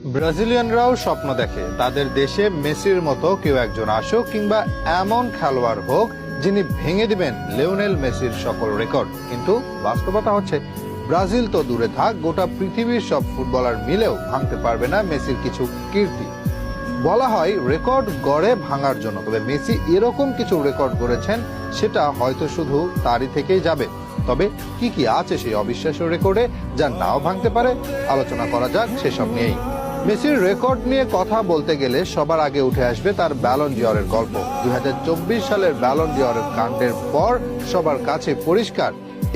ব্রাজিলিয়ানরাও স্বপ্ন দেখে তাদের দেশে মেসির মতো কেউ একজন আসুক, কিংবা এমন খেলোয়াড় হোক যিনি ভেঙে দিবেন লিওনেল মেসির সকল রেকর্ড। কিন্তু বাস্তবতা হচ্ছে ব্রাজিল তো দূরে থাক, গোটা পৃথিবীর সব ফুটবলার মিলেও ভাঙতে পারবে না মেসির কিছু কীর্তি। বলা হয় রেকর্ড গড়ে ভাঙার জন্য, তবে মেসি এরকম কিছু রেকর্ড গড়েছেন সেটা হয়তো শুধু তারই থেকেই যাবে। তবে কি কি আছে সেই অবিশ্বাস্য রেকর্ডে যা নাও ভাঙতে পারে, আলোচনা করা যাক সেসব নিয়েই। মেসির রেকর্ড নিয়ে কথা বলতে গেলে সবার আগে উঠে আসবে তার ব্যালন ডি'অরের গল্প। 2024 সালের ব্যালন ডি'অরের কাণ্ডের পর সবার কাছে পরিষ্কার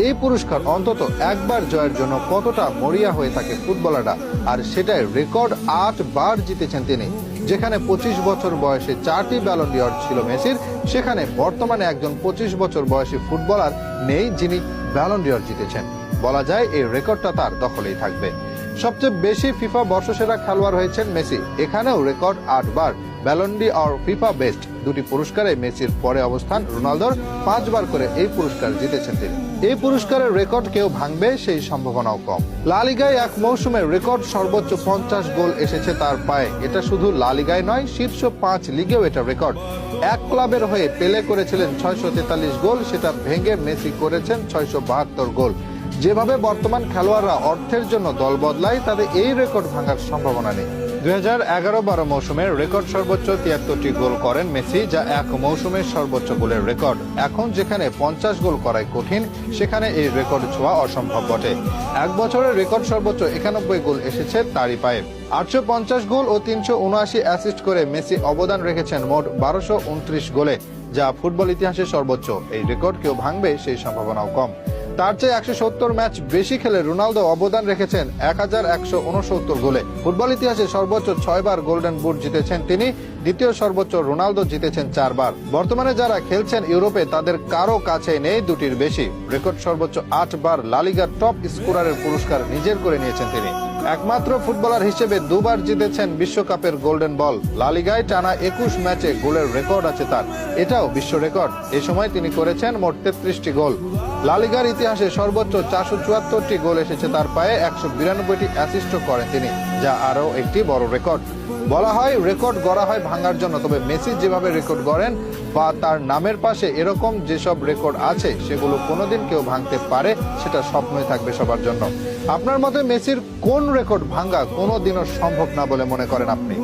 এই পুরস্কার অন্তত একবার জয়ের জন্য কতটা মরিয়া হয়ে থাকে ফুটবলাররা, আর সেটাই রেকর্ড 8 বার জিতেছেন তিনি। যেখানে 25 বছর বয়সে 4টি ব্যালন ডি'অর ছিল মেসির, সেখানে বর্তমানে একজন 25 বছর বয়সী ফুটবলার নেই যিনি ব্যালন ডি'অর জিতেছেন। বলা যায় এই রেকর্ডটা তার দখলেই থাকবে। সবচেয়ে বেশি ফিফা বর্ষসেরা খেলোয়াড় হয়েছেন মেসি, এখানেও রেকর্ড 8 বার। ব্যালন ডি'অর ফিফা বেস্ট দুটি পুরস্কারে মেসির পরে অবস্থান রোনালদোর, 5 বার করে এই পুরস্কার জিতেছেন তিনি। এই পুরস্কারের রেকর্ড কেউ ভাঙবে সেই সম্ভাবনাও কম। লা লিগায় এক মৌসুমে রেকর্ড সর্বোচ্চ 50 গোল এসেছে তার পায়ে। এটা শুধু লা লিগায় নয়, শীর্ষ 5 লিগেও এটা রেকর্ড। এক ক্লাবের হয়ে পেলে করেছিলেন 643 গোল, সেটা ভেঙে মেসি করেছেন 672 গোল। যেভাবে বর্তমান খেলোয়াড়রা অর্থের জন্য দল বদলায়, তাদের এই রেকর্ড ভাঙার সম্ভাবনা নেই। 2011-12 মৌসুমে রেকর্ড সর্বোচ্চ 73টি গোল করেন মেসি, যা এক মৌসুমের সর্বোচ্চ গোলের রেকর্ড। এখন যেখানে 50 গোল করাই কঠিন, সেখানে এই রেকর্ড ছোঁয়া অসম্ভব বটে। এক বছরের রেকর্ড সর্বোচ্চ 91 গোল এসেছে তারই পায়ে। 850 গোল ও 379 অ্যাসিস্ট করে মেসি অবদান রেখেছেন মোট 1229 গোলে, যা ফুটবল ইতিহাসের সর্বোচ্চ। এই রেকর্ড কেউ ভাঙবে সেই সম্ভাবনাও কম। তার চেয়ে 170 ম্যাচ বেশি খেলে রোনালদো অবদান রেখেছেন 1169 গোলে। ফুটবল ইতিহাসে সর্বোচ্চ 6 বার গোল্ডেন বুট জিতেছেন তিনি। দ্বিতীয় সর্বোচ্চ রোনালদো জিতেছেন 4 বার। বর্তমানে যারা খেলছেন ইউরোপে তাদের কারো কাছে নেই দুটির বেশি। রেকর্ড সর্বোচ্চ 8 বার লা লিগার টপ স্কোরারের পুরস্কার নিজের করে নিয়েছেন তিনি। একমাত্র ফুটবলার হিসেবে 2 বার জিতেছেন বিশ্বকাপের গোল্ডেন বল। লা লিগায় টানা 21 ম্যাচে গোলের রেকর্ড আছে তার, এটাও বিশ্ব রেকর্ড। এ সময় তিনি করেছেন মোট 33টি গোল। লা লিগার ইতিহাসে সর্বোচ্চ 474টি গোল এসেছে তার পায়ে, 192টি অ্যাসিস্টও করেন তিনি, যা আরও একটি বড় রেকর্ড। বলা হয় রেকর্ড গড়া হয় ভাঙার জন্য, তবে মেসি যেভাবে রেকর্ড গড়েন বা তার নামের পাশে এরকম যেসব রেকর্ড আছে সেগুলো কোনোদিন কেউ ভাঙতে পারে, সেটা স্বপ্নই থাকবে সবার জন্য। আপনার মতে মেসির কোন রেকর্ড ভাঙা কোনোদিনও সম্ভব না বলে মনে করেন আপনি?